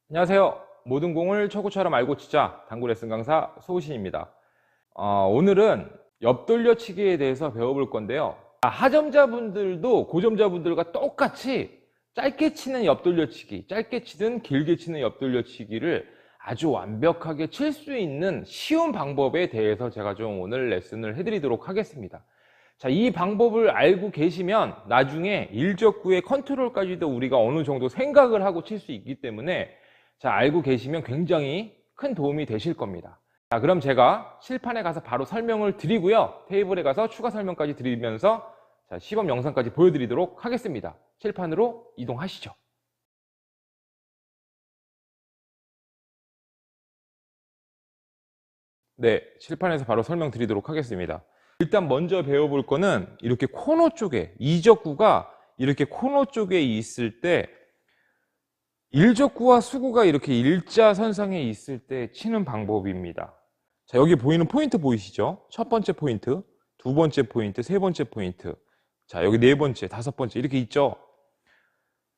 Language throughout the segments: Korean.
안녕하세요. 모든 공을 초구처럼 알고 치자 당구 레슨 강사 소우신입니다. 오늘은 옆돌려치기에 대해서 배워볼 건데요. 하점자분들도 고점자분들과 똑같이 짧게 치는 옆돌려치기, 짧게 치든 길게 치는 옆돌려치기를 아주 완벽하게 칠 수 있는 쉬운 방법에 대해서 제가 좀 오늘 레슨을 해드리도록 하겠습니다. 자, 이 방법을 알고 계시면 나중에 일적구의 컨트롤까지도 우리가 어느 정도 생각을 하고 칠 수 있기 때문에 자, 알고 계시면 굉장히 큰 도움이 되실 겁니다. 자, 그럼 제가 실판에 가서 바로 설명을 드리고요. 테이블에 가서 추가 설명까지 드리면서 자, 시범 영상까지 보여드리도록 하겠습니다. 실판으로 이동하시죠. 네, 실판에서 바로 설명드리도록 하겠습니다. 일단 먼저 배워볼 거는 이렇게 코너 쪽에, 이적구가 이렇게 코너 쪽에 있을 때 일적구와 수구가 이렇게 일자선상에 있을 때 치는 방법입니다. 자, 여기 보이는 포인트 보이시죠? 첫 번째 포인트, 두 번째 포인트, 세 번째 포인트. 자, 여기 네 번째, 다섯 번째 이렇게 있죠?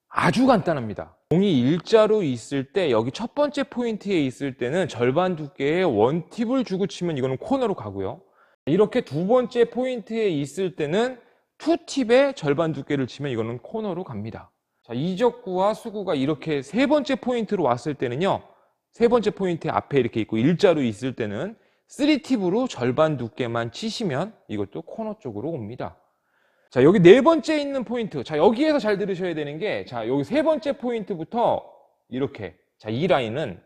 아주 간단합니다. 공이 일자로 있을 때 여기 첫 번째 포인트에 있을 때는 절반 두께의 원팁을 주고 치면 이거는 코너로 가고요. 이렇게 두 번째 포인트에 있을 때는 투팁의 절반 두께를 치면 이거는 코너로 갑니다. 자, 이적구와 수구가 이렇게 세 번째 포인트로 왔을 때는요, 세 번째 포인트 앞에 이렇게 있고 일자로 있을 때는 3팁으로 절반 두께만 치시면 이것도 코너 쪽으로 옵니다. 자, 여기 네 번째 있는 포인트. 자, 여기에서 잘 들으셔야 되는 게, 자, 여기 세 번째 포인트부터 이렇게, 자, 이 라인은,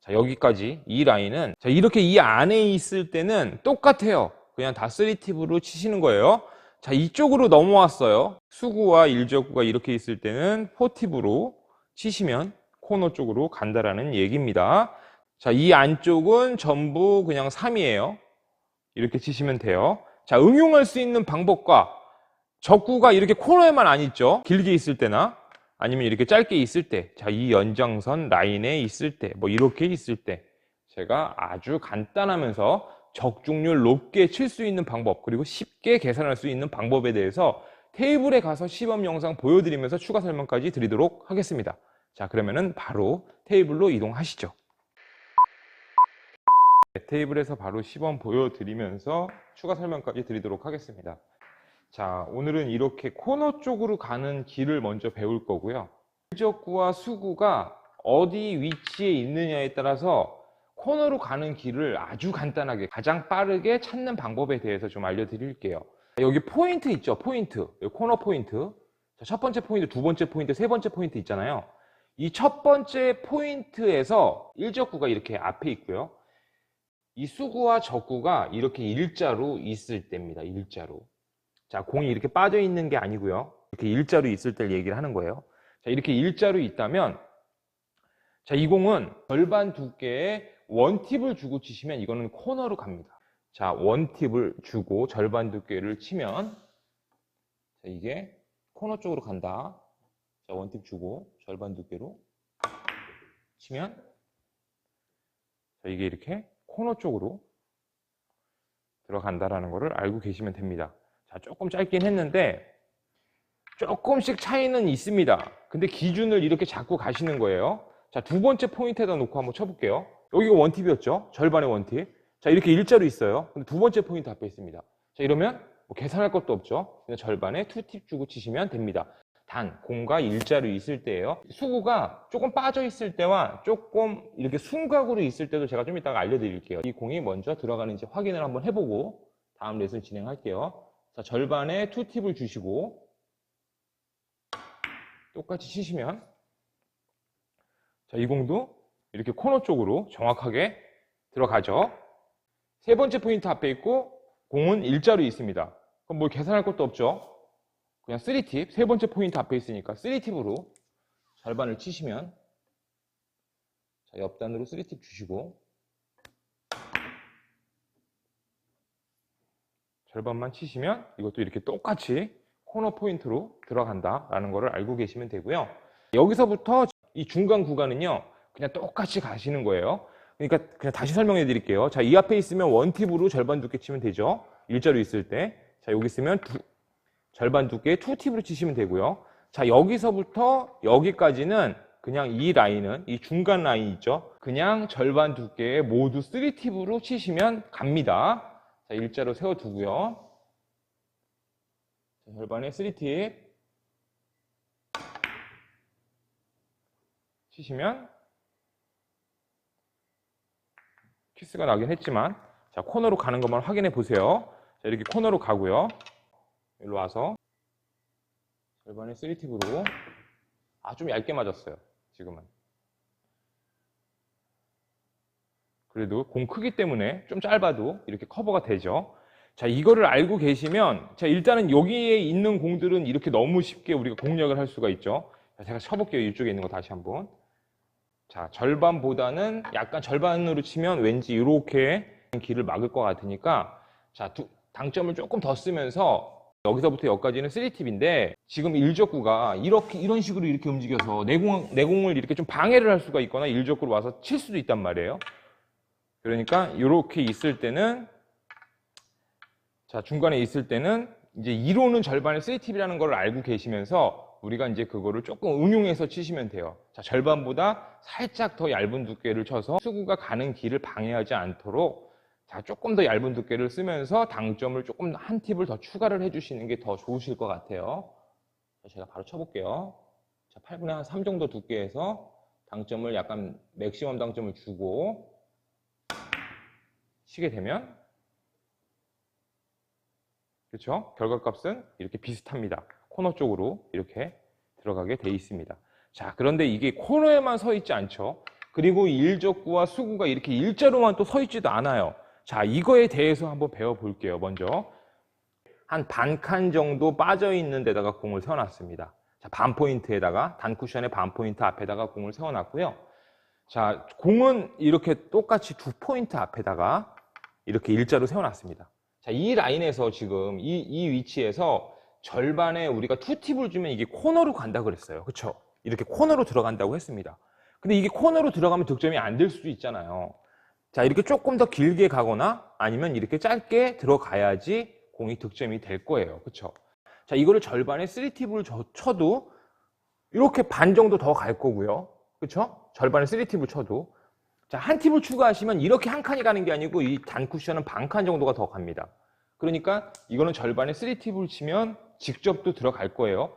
자, 여기까지 이 라인은, 자, 이렇게 이 안에 있을 때는 똑같아요. 그냥 다 3팁으로 치시는 거예요. 자, 이쪽으로 넘어왔어요. 수구와 일적구가 이렇게 있을 때는 4팁으로 치시면 코너 쪽으로 간다라는 얘기입니다. 자, 이 안쪽은 전부 그냥 3이에요. 이렇게 치시면 돼요. 자, 응용할 수 있는 방법과 적구가 이렇게 코너에만 안 있죠. 길게 있을 때나 아니면 이렇게 짧게 있을 때, 자, 이 연장선 라인에 있을 때, 뭐 이렇게 있을 때 제가 아주 간단하면서 적중률 높게 칠 수 있는 방법, 그리고 쉽게 계산할 수 있는 방법에 대해서 테이블에 가서 시범 영상 보여드리면서 추가 설명까지 드리도록 하겠습니다. 자, 그러면은 바로 테이블로 이동하시죠. 네, 테이블에서 바로 시범 보여드리면서 추가 설명까지 드리도록 하겠습니다. 자, 오늘은 이렇게 코너 쪽으로 가는 길을 먼저 배울 거고요. 일적구와 수구가 어디 위치에 있느냐에 따라서 코너로 가는 길을 아주 간단하게 가장 빠르게 찾는 방법에 대해서 좀 알려드릴게요. 여기 포인트 있죠? 포인트. 여기 코너 포인트. 자, 첫 번째 포인트, 두 번째 포인트, 세 번째 포인트 있잖아요. 이 첫 번째 포인트에서 일적구가 이렇게 앞에 있고요. 이 수구와 적구가 이렇게 일자로 있을 때입니다. 일자로. 자, 공이 이렇게 빠져 있는 게 아니고요. 이렇게 일자로 있을 때 얘기를 하는 거예요. 자, 이렇게 일자로 있다면, 자, 이 공은 절반 두께의 원팁을 주고 치시면 이거는 코너로 갑니다. 자, 원팁을 주고 절반 두께를 치면, 자, 이게 코너 쪽으로 간다. 자, 원팁 주고 절반 두께로 치면, 자, 이게 이렇게 코너 쪽으로 들어간다라는 것을 알고 계시면 됩니다. 자, 조금 짧긴 했는데 조금씩 차이는 있습니다. 근데 기준을 이렇게 잡고 가시는 거예요. 자, 두 번째 포인트에다 놓고 한번 쳐볼게요. 여기가 원팁이었죠? 절반의 원팁. 자, 이렇게 일자로 있어요. 근데 두 번째 포인트 앞에 있습니다. 자, 이러면 뭐 계산할 것도 없죠? 그냥 절반에 투팁 주고 치시면 됩니다. 단, 공과 일자로 있을 때예요. 수구가 조금 빠져 있을 때와 조금 이렇게 순각으로 있을 때도 제가 좀 이따가 알려드릴게요. 이 공이 먼저 들어가는지 확인을 한번 해보고 다음 레슨 진행할게요. 자, 절반에 투팁을 주시고 똑같이 치시면 자, 이 공도 이렇게 코너 쪽으로 정확하게 들어가죠. 세 번째 포인트 앞에 있고 공은 일자로 있습니다. 그럼 뭘 계산할 것도 없죠. 그냥 3팁, 세 번째 포인트 앞에 있으니까 3팁으로 절반을 치시면 자, 옆단으로 3팁 주시고 절반만 치시면 이것도 이렇게 똑같이 코너 포인트로 들어간다라는 것을 알고 계시면 되고요. 여기서부터 이 중간 구간은요, 그냥 똑같이 가시는 거예요. 그러니까 그냥 다시 설명해 드릴게요. 자, 이 앞에 있으면 원팁으로 절반 두께 치면 되죠. 일자로 있을 때. 자, 여기 있으면 절반 두께 투팁으로 치시면 되고요. 자, 여기서부터 여기까지는 그냥 이 라인은, 이 중간 라인 있죠? 그냥 절반 두께에 모두 3팁으로 치시면 갑니다. 자, 일자로 세워두고요. 자, 절반에 3팁 치시면 키스가 나긴 했지만, 자, 코너로 가는 것만 확인해 보세요. 자, 이렇게 코너로 가고요. 일로 와서 절반에 3팁으로, 좀 얇게 맞았어요, 지금은. 그래도 공 크기 때문에 좀 짧아도 이렇게 커버가 되죠. 자, 이거를 알고 계시면, 자, 일단은 여기에 있는 공들은 이렇게 너무 쉽게 우리가 공략을 할 수가 있죠. 자, 제가 쳐볼게요. 이쪽에 있는 거 다시 한번. 자, 절반보다는 약간 절반으로 치면 왠지 이렇게 길을 막을 것 같으니까, 자, 당점을 조금 더 쓰면서 여기서부터 여기까지는 3팁인데 지금 일적구가 이런 식으로 이렇게 움직여서 내 공을 이렇게 좀 방해를 할 수가 있거나 일적구로 와서 칠 수도 있단 말이에요. 그러니까 이렇게 있을 때는, 자, 중간에 있을 때는 이제 이로는 절반의 3팁이라는 걸 알고 계시면서 우리가 이제 그거를 조금 응용해서 치시면 돼요. 자, 절반보다 살짝 더 얇은 두께를 쳐서 수구가 가는 길을 방해하지 않도록, 자, 조금 더 얇은 두께를 쓰면서 당점을 조금 한 팁을 더 추가를 해주시는 게 더 좋으실 것 같아요. 자, 제가 바로 쳐볼게요. 자, 8분의 한 3 정도 두께에서 당점을 약간 맥시멈 당점을 주고 치게 되면, 그렇죠? 결과값은 이렇게 비슷합니다. 코너 쪽으로 이렇게 들어가게 돼 있습니다. 자, 그런데 이게 코너에만 서 있지 않죠? 그리고 일적구와 수구가 이렇게 일자로만 또 서 있지도 않아요. 자, 이거에 대해서 한번 배워볼게요. 먼저 한 반 칸 정도 빠져있는 데다가 공을 세워놨습니다. 자, 반 포인트에다가, 단쿠션의 반 포인트 앞에다가 공을 세워놨고요. 자, 공은 이렇게 똑같이 2포인트 앞에다가 이렇게 일자로 세워놨습니다. 자, 이 라인에서 지금 이 위치에서 절반에 우리가 2팁을 주면 이게 코너로 간다고 그랬어요. 그쵸? 이렇게 코너로 들어간다고 했습니다. 근데 이게 코너로 들어가면 득점이 안 될 수도 있잖아요. 자, 이렇게 조금 더 길게 가거나 아니면 이렇게 짧게 들어가야지 공이 득점이 될 거예요. 그쵸? 자, 이거를 절반에 3팁을 쳐도 이렇게 반 정도 더 갈 거고요. 그쵸? 절반에 3팁을 쳐도. 자, 한 팁을 추가하시면 이렇게 한 칸이 가는 게 아니고 이 단쿠션은 반 칸 정도가 더 갑니다. 그러니까 이거는 절반에 3팁을 치면 직접도 들어갈 거예요.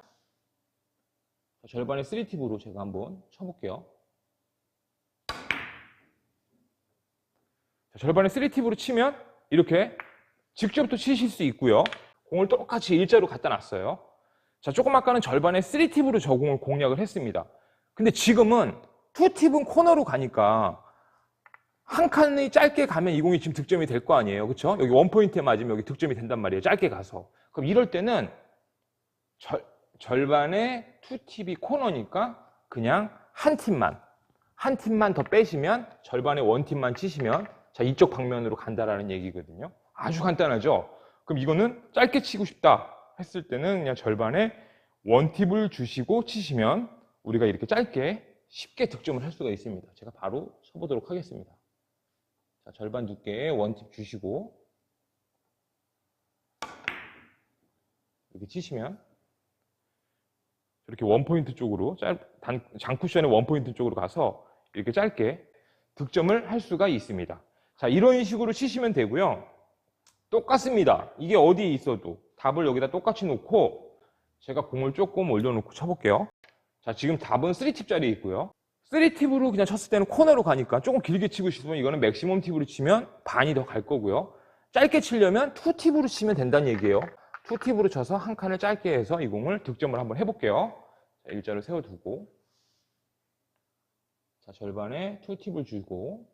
자, 절반에 3팁으로 제가 한번 쳐볼게요. 자, 절반에 3팁으로 치면 이렇게 직접도 치실 수 있고요. 공을 똑같이 일자로 갖다 놨어요. 자, 조금 아까는 절반에 3팁으로 저 공을 공략을 했습니다. 근데 지금은 2팁은 코너로 가니까 한 칸이 짧게 가면 이 공이 지금 득점이 될 거 아니에요. 그렇죠? 여기 원포인트에 맞으면 여기 득점이 된단 말이에요. 짧게 가서. 그럼 이럴 때는 절반에 2팁이 코너니까 그냥 한 팁만 더 빼시면 절반에 1팁만 치시면, 자, 이쪽 방면으로 간다라는 얘기거든요. 아주 간단하죠? 그럼 이거는 짧게 치고 싶다 했을 때는 그냥 절반에 1팁을 주시고 치시면 우리가 이렇게 짧게 쉽게 득점을 할 수가 있습니다. 제가 바로 쳐보도록 하겠습니다. 자, 절반 두께에 1팁 주시고 이렇게 치시면 이렇게 원포인트 쪽으로, 장쿠션의 원포인트 쪽으로 가서 이렇게 짧게 득점을 할 수가 있습니다. 자, 이런 식으로 치시면 되고요. 똑같습니다. 이게 어디에 있어도 답을 여기다 똑같이 놓고 제가 공을 조금 올려놓고 쳐볼게요. 자, 지금 답은 3팁짜리 있고요. 3팁으로 그냥 쳤을 때는 코너로 가니까 조금 길게 치고 싶으면 이거는 맥시멈 팁으로 치면 반이 더 갈 거고요. 짧게 치려면 2팁으로 치면 된다는 얘기예요. 2팁으로 쳐서 한 칸을 짧게 해서 이 공을 득점을 한번 해볼게요. 자, 일자로 세워두고, 자, 절반에 2팁을 주고,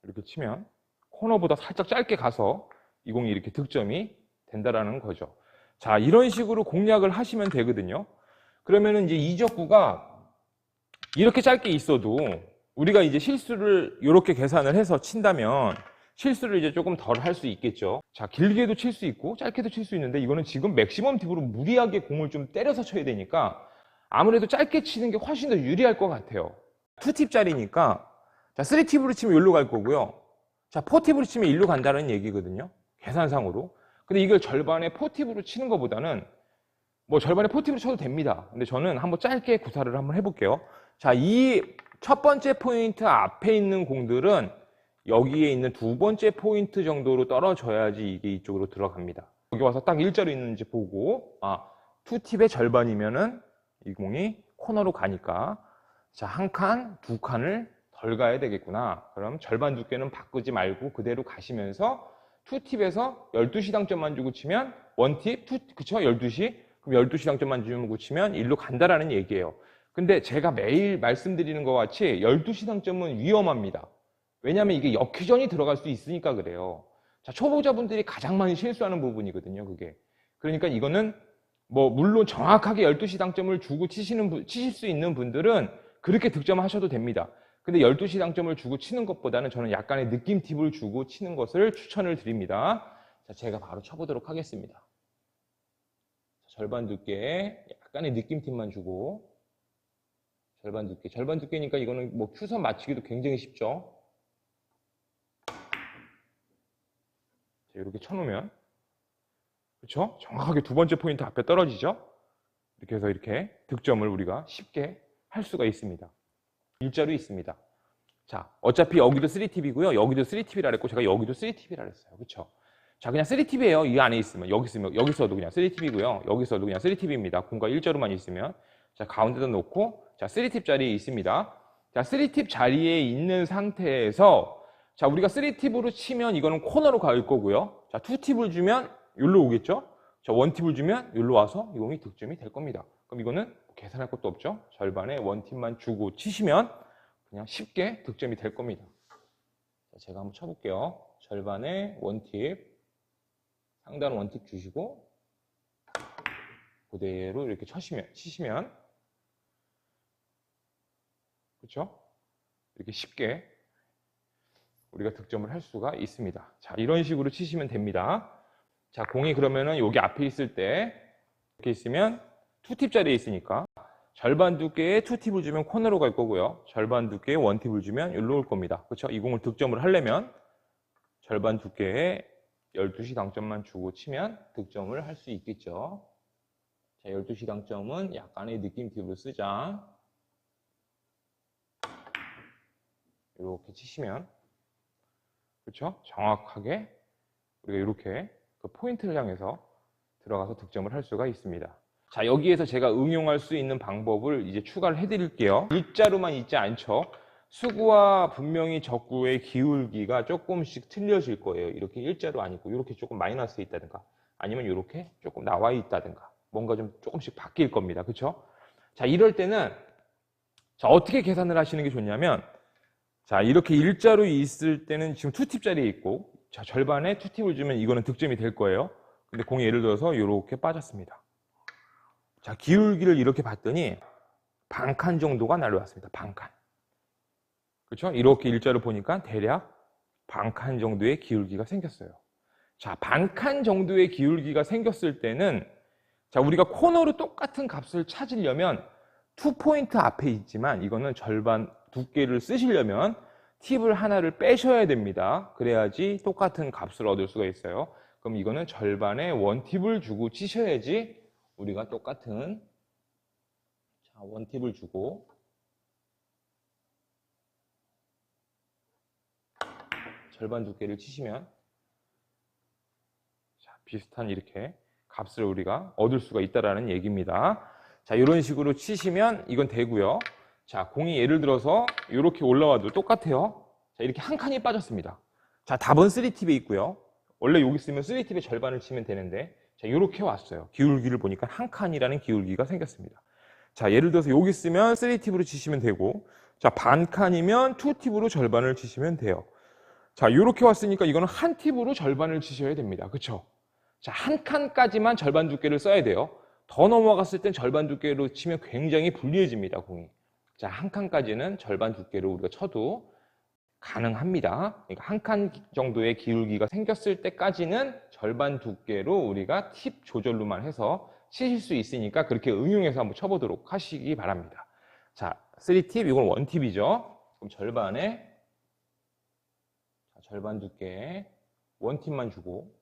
이렇게 치면 코너보다 살짝 짧게 가서 이 공이 이렇게 득점이 된다라는 거죠. 자, 이런 식으로 공략을 하시면 되거든요. 그러면은 이제 이적구가 이렇게 짧게 있어도 우리가 이제 실수를 이렇게 계산을 해서 친다면 실수를 이제 조금 덜 할 수 있겠죠. 자, 길게도 칠 수 있고 짧게도 칠 수 있는데 이거는 지금 맥시멈 팁으로 무리하게 공을 좀 때려서 쳐야 되니까 아무래도 짧게 치는 게 훨씬 더 유리할 것 같아요. 2팁짜리니까, 자, 3팁으로 치면 여기로 갈 거고요. 자, 4팁으로 치면 일로 간다는 얘기거든요. 계산상으로. 근데 이걸 절반의 포팁으로 치는 것보다는 뭐 절반의 포팁으로 쳐도 됩니다. 근데 저는 한번 짧게 구사를 한번 해볼게요. 자, 이 첫 번째 포인트 앞에 있는 공들은 여기에 있는 두 번째 포인트 정도로 떨어져야지 이게 이쪽으로 들어갑니다. 여기 와서 딱 일자로 있는지 보고, 투팁의 절반이면은 이 공이 코너로 가니까, 자, 한 칸, 두 칸을 덜 가야 되겠구나. 그럼 절반 두께는 바꾸지 말고 그대로 가시면서 투팁에서 12시 당점만 주고 치면 원팁, 그쵸? 12시? 그럼 12시 당점만 주고 치면 일로 간다라는 얘기예요. 근데 제가 매일 말씀드리는 것 같이 12시 당점은 위험합니다. 왜냐하면 이게 역회전이 들어갈 수 있으니까 그래요. 자, 초보자분들이 가장 많이 실수하는 부분이거든요, 그게. 그러니까 이거는 뭐 물론 정확하게 12시 당점을 주고 치실 수 있는 분들은 그렇게 득점하셔도 됩니다. 근데 12시 당점을 주고 치는 것보다는 저는 약간의 느낌 팁을 주고 치는 것을 추천을 드립니다. 자, 제가 바로 쳐보도록 하겠습니다. 절반 두께에 약간의 느낌 팁만 주고, 절반 두께니까 이거는 뭐 큐선 맞추기도 굉장히 쉽죠. 자, 이렇게 쳐놓으면, 그렇죠? 정확하게 두 번째 포인트 앞에 떨어지죠. 이렇게 해서 이렇게 득점을 우리가 쉽게 할 수가 있습니다. 일자로 있습니다. 자, 어차피 여기도 3팁이고요. 여기도 3팁이라 그랬고 제가 여기도 3팁이라 그랬어요. 그렇죠? 자, 그냥 3팁이에요. 이 안에 있으면. 여기서도 그냥 3팁이고요. 여기서도 그냥 3팁입니다. 공과 일자로만 있으면. 자, 가운데다 놓고, 자, 3팁 자리에 있습니다. 자, 3팁 자리에 있는 상태에서, 자, 우리가 3팁으로 치면 이거는 코너로 갈 거고요. 자, 2팁을 주면 여기로 오겠죠? 자, 1팁을 주면 여기로 와서 이 공이 득점이 될 겁니다. 그럼 이거는 계산할 것도 없죠? 절반에 1팁만 주고 치시면 그냥 쉽게 득점이 될 겁니다. 자, 제가 한번 쳐볼게요. 절반에 1팁, 상단 1팁 주시고 그대로 이렇게 치시면 그렇죠? 이렇게 쉽게 우리가 득점을 할 수가 있습니다. 자, 이런 식으로 치시면 됩니다. 자, 공이 그러면은 여기 앞에 있을 때 이렇게 있으면 2팁 자리에 있으니까 절반 두께에 2팁을 주면 코너로 갈 거고요. 절반 두께에 1팁을 주면 여기로 올 겁니다. 그렇죠? 이 공을 득점을 하려면 절반 두께에 12시 당점만 주고 치면 득점을 할 수 있겠죠. 자, 12시 당점은 약간의 느낌 팁을 쓰자. 이렇게 치시면 그렇죠? 정확하게 우리가 이렇게 그 포인트를 향해서 들어가서 득점을 할 수가 있습니다. 자, 여기에서 제가 응용할 수 있는 방법을 이제 추가를 해드릴게요. 일자로만 있지 않죠. 수구와 분명히 적구의 기울기가 조금씩 틀려질 거예요. 이렇게 일자로 아니고 이렇게 조금 마이너스에 있다든가 아니면 이렇게 조금 나와 있다든가 뭔가 좀 조금씩 바뀔 겁니다. 그렇죠? 자, 이럴 때는 자, 어떻게 계산을 하시는 게 좋냐면 자, 이렇게 일자로 있을 때는 지금 2팁 자리에 있고 자, 절반에 2팁을 주면 이거는 득점이 될 거예요. 근데 공이 예를 들어서 이렇게 빠졌습니다. 자, 기울기를 이렇게 봤더니 반칸 정도가 날라왔습니다. 반칸. 그렇죠? 이렇게 일자로 보니까 대략 반칸 정도의 기울기가 생겼어요. 자, 반칸 정도의 기울기가 생겼을 때는 자, 우리가 코너로 똑같은 값을 찾으려면 2포인트 앞에 있지만 이거는 절반 두께를 쓰시려면 팁을 하나를 빼셔야 됩니다. 그래야지 똑같은 값을 얻을 수가 있어요. 그럼 이거는 절반에 1팁을 주고 치셔야지 우리가 똑같은 자, 1팁을 주고 절반 두께를 치시면 자, 비슷한 이렇게 값을 우리가 얻을 수가 있다라는 얘기입니다. 자, 이런 식으로 치시면 이건 되고요. 자, 공이 예를 들어서 이렇게 올라와도 똑같아요. 자, 이렇게 한 칸이 빠졌습니다. 자, 답은 3팁에 있고요. 원래 여기 있으면 3팁의 절반을 치면 되는데 자, 이렇게 왔어요. 기울기를 보니까 한 칸이라는 기울기가 생겼습니다. 자, 예를 들어서 여기 있으면 3팁으로 치시면 되고 자, 반칸이면 2팁으로 절반을 치시면 돼요. 자, 이렇게 왔으니까 이거는 한 팁으로 절반을 치셔야 됩니다. 그렇죠? 자, 한 칸까지만 절반 두께를 써야 돼요. 더 넘어갔을 땐 절반 두께로 치면 굉장히 불리해집니다, 공이. 자, 한 칸까지는 절반 두께로 우리가 쳐도 가능합니다. 그러니까 한 칸 정도의 기울기가 생겼을 때까지는 절반 두께로 우리가 팁 조절로만 해서 치실 수 있으니까 그렇게 응용해서 한번 쳐보도록 하시기 바랍니다. 자, 3팁, 이건 1팁이죠. 그럼 절반에 절반 두께 1팁만 주고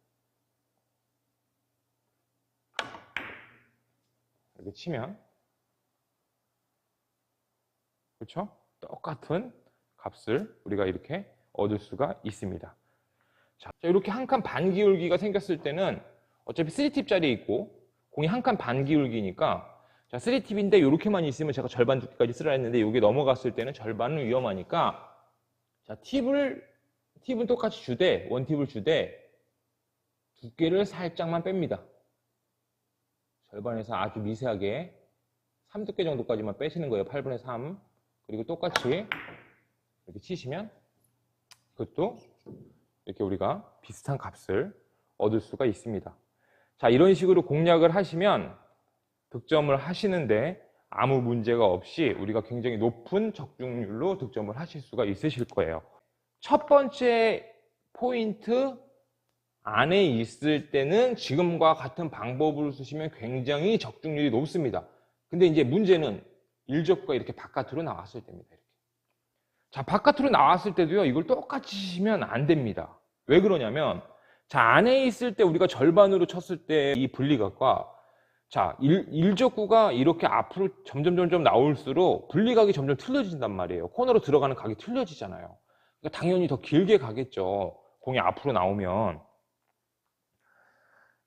이렇게 치면, 그렇죠? 똑같은 값을 우리가 이렇게 얻을 수가 있습니다. 자, 이렇게 한 칸 반 기울기가 생겼을 때는 어차피 3팁짜리 있고 공이 한 칸 반 기울기니까, 자, 3팁인데 이렇게만 있으면 제가 절반 두께까지 쓰라 했는데 이게 넘어갔을 때는 절반은 위험하니까, 자, 팁은 똑같이 주되, 원팁을 주되 두께를 살짝만 뺍니다. 절반에서 아주 미세하게 3두께 정도까지만 빼시는 거예요. 8분의 3. 그리고 똑같이 이렇게 치시면 그것도 이렇게 우리가 비슷한 값을 얻을 수가 있습니다. 자, 이런 식으로 공략을 하시면 득점을 하시는데 아무 문제가 없이 우리가 굉장히 높은 적중률로 득점을 하실 수가 있으실 거예요. 첫 번째 포인트 안에 있을 때는 지금과 같은 방법을 쓰시면 굉장히 적중률이 높습니다. 근데 이제 문제는 일적구가 이렇게 바깥으로 나왔을 때입니다. 이렇게. 자, 바깥으로 나왔을 때도요, 이걸 똑같이 치시면 안 됩니다. 왜 그러냐면, 자, 안에 있을 때 우리가 절반으로 쳤을 때 이 분리각과, 자, 일적구가 이렇게 앞으로 점점 나올수록 분리각이 점점 틀려진단 말이에요. 코너로 들어가는 각이 틀려지잖아요. 그러니까 당연히 더 길게 가겠죠. 공이 앞으로 나오면.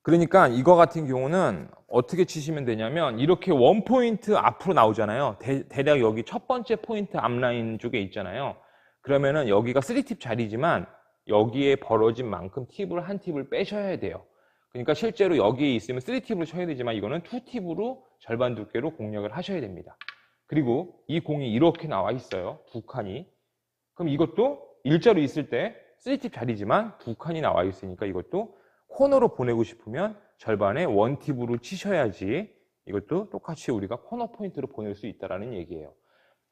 그러니까 이거 같은 경우는 어떻게 치시면 되냐면, 이렇게 원 포인트 앞으로 나오잖아요. 대략 여기 첫 번째 포인트 앞라인 쪽에 있잖아요. 그러면은 여기가 3팁 자리지만 여기에 벌어진 만큼 한 팁을 빼셔야 돼요. 그러니까 실제로 여기에 있으면 3팁으로 쳐야 되지만 이거는 2팁으로 절반 두께로 공략을 하셔야 됩니다. 그리고 이 공이 이렇게 나와 있어요. 두 칸이. 그럼 이것도 일자로 있을 때 3팁 자리지만 두 칸이 나와 있으니까 이것도 코너로 보내고 싶으면 절반에 원팁으로 치셔야지 이것도 똑같이 우리가 코너 포인트로 보낼 수 있다는 얘기예요.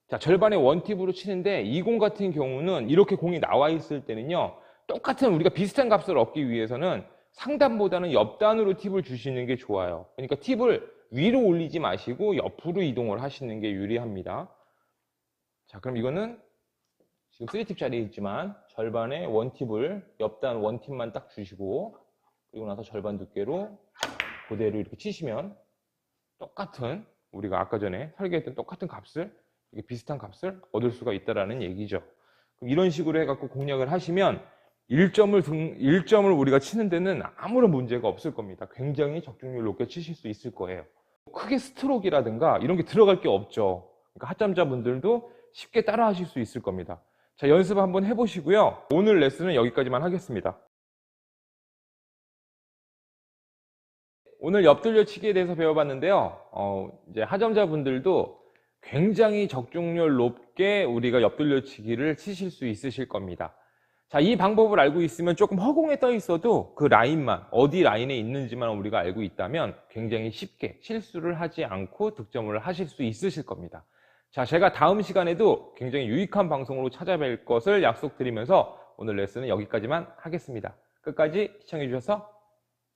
자, 절반에 원팁으로 치는데 이 공 같은 경우는 이렇게 공이 나와 있을 때는요, 똑같은 우리가 비슷한 값을 얻기 위해서는 상단보다는 옆단으로 팁을 주시는 게 좋아요. 그러니까 팁을 위로 올리지 마시고 옆으로 이동을 하시는 게 유리합니다. 자, 그럼 이거는 지금 3팁 자리에 있지만 절반에 원팁을, 옆단 원팁만 딱 주시고, 그리고 나서 절반 두께로 그대로 이렇게 치시면 똑같은, 우리가 아까 전에 설계했던 똑같은 값을, 이렇게 비슷한 값을 얻을 수가 있다는 얘기죠. 그럼 이런 식으로 해갖고 공략을 하시면 1점을 우리가 치는 데는 아무런 문제가 없을 겁니다. 굉장히 적중률 높게 치실 수 있을 거예요. 크게 스트로크라든가 이런 게 들어갈 게 없죠. 그러니까 핫점자분들도 쉽게 따라 하실 수 있을 겁니다. 자, 연습 한번 해보시고요. 오늘 레슨은 여기까지만 하겠습니다. 오늘 옆돌려치기에 대해서 배워봤는데요. 이제 하점자분들도 굉장히 적중률 높게 우리가 옆돌려치기를 치실 수 있으실 겁니다. 자, 이 방법을 알고 있으면 조금 허공에 떠 있어도 그 라인만, 어디 라인에 있는지만 우리가 알고 있다면 굉장히 쉽게 실수를 하지 않고 득점을 하실 수 있으실 겁니다. 자, 제가 다음 시간에도 굉장히 유익한 방송으로 찾아뵐 것을 약속드리면서 오늘 레슨은 여기까지만 하겠습니다. 끝까지 시청해 주셔서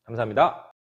감사합니다.